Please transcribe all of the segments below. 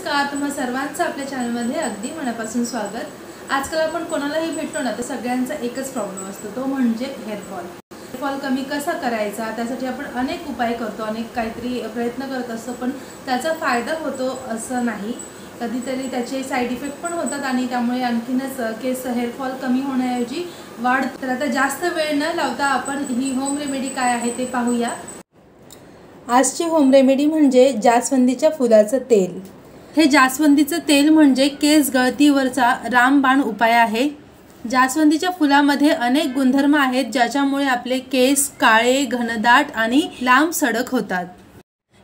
नमस्कार, तुम्हा सर्वांचं आपल्या चॅनलमध्ये अगदी मनापासून स्वागत। आजकाल आपण कोणालाही भेटलो ना तर सगळ्यांचा एकच प्रॉब्लेम असतो, तो म्हणजे हेअरफॉल कमी कसा करायचा। त्यासाठी आपण अनेक उपाय करतो, अनेक काहीतरी प्रयत्न करत असतो, पण त्याचा फायदा होतो असं नाही। कधीतरी त्याचे साइड इफेक्ट पण होतात आणि त्यामुळे आणखीनच केस हेअरफॉल कमी होण्याऐवजी वाढतो। तर आता जास्त वेळ न लावता आपण ही होम रेमेडी काय आहे ते पाहूया। आजची होम रेमेडी म्हणजे जास्वंदीच्या फुलाचं तेल। हे जास्वंदीचं तेल म्हणजे केस गळतीवरचा रामबाण उपाय आहे। जास्वंदीच्या फुलामध्ये अनेक गुणधर्म आहेत ज्याच्यामुळे आपले केस काळे, घनदाट आणि लांब सडक होतात।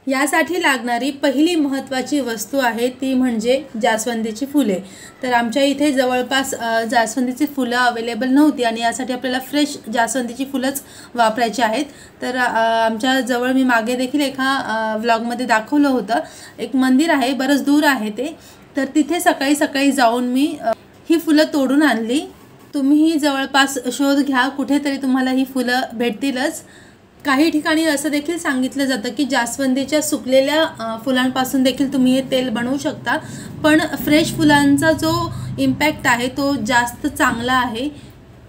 यासाठी लागणारी पहिली महत्त्वाची वस्तू आहे ती म्हणजे जास्वंदीची फुले। तर आमच्या इथे जवळपास जास्वंदीची फुलं अवेलेबल नव्हती आणि यासाठी आपल्याला फ्रेश जास्वंदीची फुलंच वापरायची आहेत। तर आमच्या जवळ मी मागे देखील एका व्लॉगमध्ये दाखवलं होतं, एक मंदिर आहे, बरंच दूर आहे ते। तर तिथे सकाळी सकाळी जाऊन मी ही फुलं तोडून आणली। तुम्हीही जवळपास शोध घ्या, कुठेतरी तुम्हाला ही फुलं भेटतीलच। काही ठिकाणी असं देखील सांगितलं जातं की जास्वंदीच्या सुकलेल्या फुलांपासून देखील तुम्ही हे तेल बनवू शकता, पण फ्रेश फुलांचा जो इम्पॅक्ट आहे तो जास्त चांगला आहे,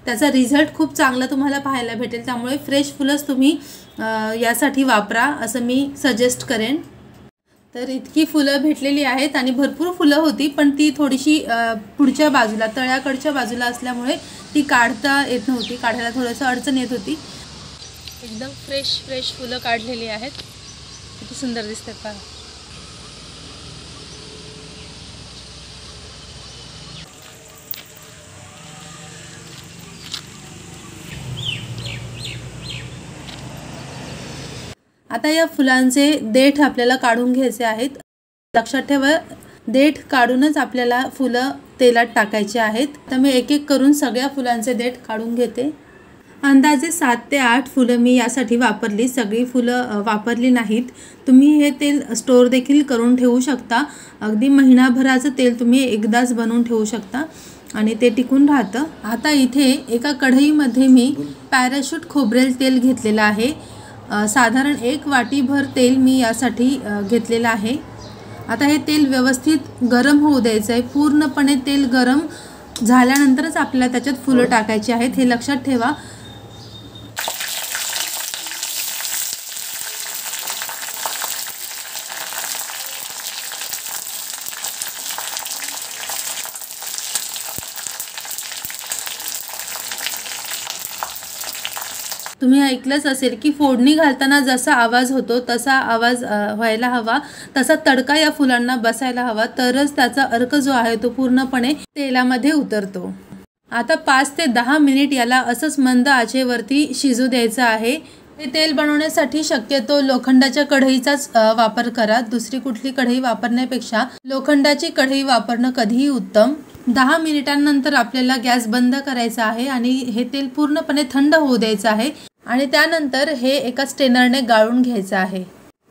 त्याचा रिझल्ट खूप चांगला तुम्हाला पाहायला भेटेल। त्यामुळे फ्रेश फुलंच तुम्ही यासाठी वापरा असं मी सजेस्ट करेन। तर इतकी फुलं भेटलेली आहेत आणि भरपूर फुलं होती, पण ती थोडीशी पुढच्या बाजूला तळ्याकडच्या बाजूला असल्यामुळे ती काढता येत नव्हती, काढायला थोडंसं अडचण येत होती। एकदम फ्रेश फुलं काढलेली आहेत, किती सुंदर दिसते पहा। आता या फुलांचे देठ आपल्याला काढून घ्यायचे आहेत। लक्षात ठेवा, देठ काढूनच आपल्याला फुलं तेलात टाकायचे आहेत। तर मी एक एक करून सगळ्या फुलांचे देठ काढून घेते। अंदाजे 7 ते 8 फुलं मी यासाठी वापरली, सगळी फुलं वापरली नाहीत। तुम्ही हे तेल स्टोअर देखील करून ठेवू शकता, अगदी महिनाभराचं तेल तुम्ही एकदाच बनवून ठेवू शकता आणि ते टिकून राहतं। आता इथे एका कढईमध्ये मी पॅराशूट खोबरेल तेल घेतलेलं आहे। साधारण 1 वाटीभर तेल मी यासाठी घेतलेलं आहे। आता हे तेल व्यवस्थित गरम होऊ द्यायचं आहे। पूर्णपणे तेल गरम झाल्यानंतरच आपल्याला त्याच्यात फुलं टाकायची आहेत, हे लक्षात ठेवा। तुम्ही ऐकलंच असेल की फोडणी घालताना जसा आवाज होतो तसा आवाज व्हायला हवा, तसा तडका या फुलांना बसायला हवा, तरच त्याचा अर्क जो आहे तो पूर्णपणे तेलामध्ये उतरतो। आता 5 ते 10 मिनिट याला असंच मंद आचेवरती शिजू द्यायचं आहे। हे तेल बनवण्यासाठी शक्यतो लोखंडाच्या कढईचाच वापर करा, दुसरी कुठली कढई वापरण्यापेक्षा लोखंडाची कढई वापरणं कधीही उत्तम। 10 मिनिटांनंतर आपल्याला गॅस बंद करायचा आहे आणि हे तेल पूर्णपणे थंड होऊ द्यायचं आहे आणि त्यानंतर हे एका स्ट्रेनरने गाळून घ्यायचं आहे।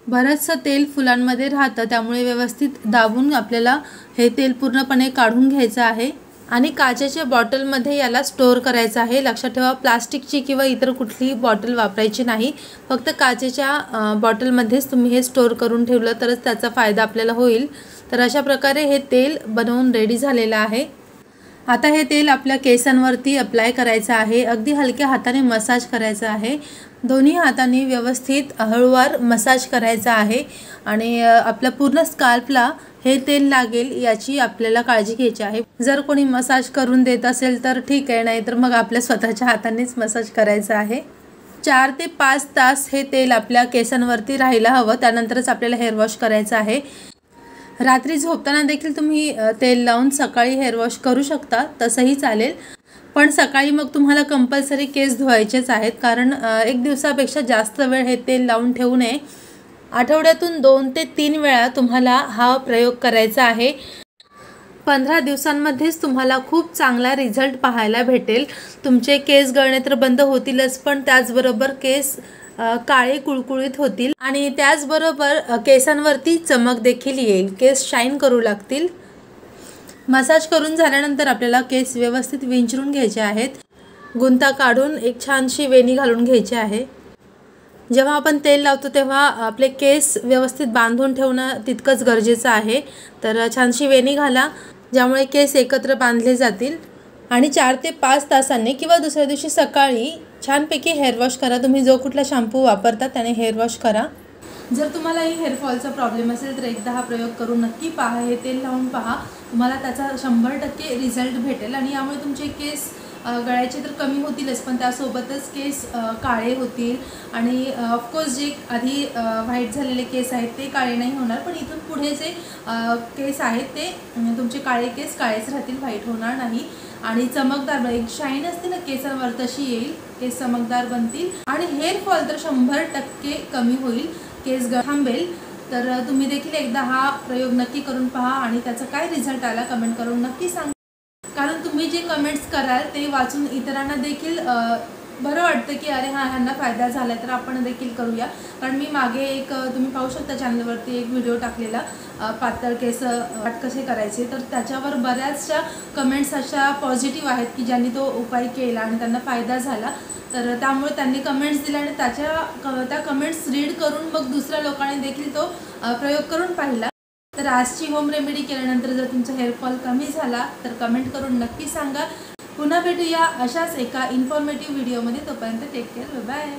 बरंचसं तेल फुलांमध्ये राहतं, त्यामुळे व्यवस्थित दाबून आपल्याला हे तेल पूर्णपणे काढून घ्यायचं आहे आणि काचेच्या बॉटलमध्ये याला स्टोअर करायचं आहे। लक्षात ठेवा, प्लास्टिकची किंवा इतर कुठलीही बॉटल वापरायची नाही, फक्त काचेच्या बॉटलमध्येच तुम्ही हे स्टोअर करून ठेवलं तरच त्याचा फायदा आपल्याला होईल। तर अशा प्रकारे हे तेल बनवून रेडी झालेलं आहे। आता हे तेल आपल्या केसांवरती अप्लाय करायचं आहे, अगदी हलक्या हाताने मसाज करायचा आहे। दोन्ही हातांनी व्यवस्थित हळूवार मसाज करायचा आहे आणि आपल्या पूर्ण स्काल्पला हे तेल लागेल याची आपल्याला काळजी घ्यायची आहे। जर कोणी मसाज करून देत असेल तर ठीक आहे, नाहीतर मग आपल्या स्वतःच्या हातांनीच मसाज करायचं आहे। 4 ते 5 तास हे तेल आपल्या केसांवरती राहायला हवं, त्यानंतरच आपल्याला हेअर वॉश करायचं आहे। रात्री झोपताना देखील तुम्ही तेल लावून सकाळी हेअर वॉश करू शकता, तसंही चालेल, पण सकाळी मग तुम्हाला कंपल्सरी केस धुवायचेच आहेत, कारण 1 दिवसापेक्षा जास्त वेळ हे तेल लावून ठेवू नये। आठवड्यातून 2 ते 3 वेळा तुम्हाला हा प्रयोग करायचा आहे। 15 दिवसांमध्येच तुम्हाला खूप चांगला रिझल्ट पाहायला भेटेल। तुमचे केस गळणे तर बंद होतीलच, पण त्याचबरोबर केस काळे कुळकुळीत होतील आणि त्याचबरोबर केसांवरती चमक देखील येईल, केस शाईन करू लागतील। मसाज करून झाल्यानंतर आपल्याला केस व्यवस्थित विंचरून घ्यायचे आहेत, गुंता काढून एक छानशी वेणी घालून घ्यायची आहे। जेव्हा आपण तेल लावतो तेव्हा आपले केस व्यवस्थित बांधून ठेवणं तितकंच गरजेचं आहे। तर छानशी वेणी घाला ज्यामुळे केस एकत्र बांधले जातील आणि 4 ते 5 तासांनी किंवा दुसऱ्या दिवशी सकाळी छानपैकी हेअर वॉश करा। तुम्ही जो कुठला शॅम्पू वापरता त्याने हेअर वॉश करा। जर तुम्हाला ही हेअरफॉलचा प्रॉब्लेम असेल तर एकदा हा प्रयोग करून नक्की पहा, हे तेल लावून पहा, तुम्हाला त्याचा 100% रिझल्ट भेटेल आणि यामुळे तुमचे केस गळायचे तर कमी होतीलच पण त्यासोबतच केस काळे होतील आणि ऑफकोर्स जे आधी व्हाईट झालेले केस आहेत ते काळे नाही होणार, पण इथून पुढे जे केस आहेत ते तुमचे काळे केस काळेच राहतील, व्हाईट होणार नाही आणि चमकदार एक शाईन असते ना केसांवर तशी येईल, केस चमकदार बनतील आणि हेअरफॉल तर 100% कमी होईल, केस थांबेल। तर तुम्ही देखील एकदा हा प्रयोग नक्की करून पहा आणि त्याचा काय रिझल्ट आला कमेंट करून नक्की सांगा, कारण तुम्ही जे कमेंट्स कराल ते वाचून इतरांना देखील बरं वाटतं की अरे हां ह्यांना फायदा झाला तर आपण देखील करूया। कारण मी मागे एक तुम्ही पाहू शकता चॅनलवरती एक व्हिडिओ टाकलेला पातळ केस वाट कसे करायचे, तर त्याच्यावर बऱ्याचशा कमेंट्स अशा पॉझिटिव्ह आहेत की ज्यांनी तो उपाय केला आणि त्यांना फायदा झाला, तर त्यामुळे त्यांनी कमेंट्स दिल्या आणि त्या कमेंट्स रीड करून मग दुसऱ्या लोकांनी देखील तो प्रयोग करून पाहिला। तर आजची होम रेमेडी केल्यानंतर जर तुमचा हेअरफॉल कमी झाला तर कमेंट करून नक्की सांगा। पुन्हा भेटूया अशाच एका इन्फॉर्मेटिव्ह व्हिडिओमध्ये, तोपर्यंत टेक केअर, बाय बाय।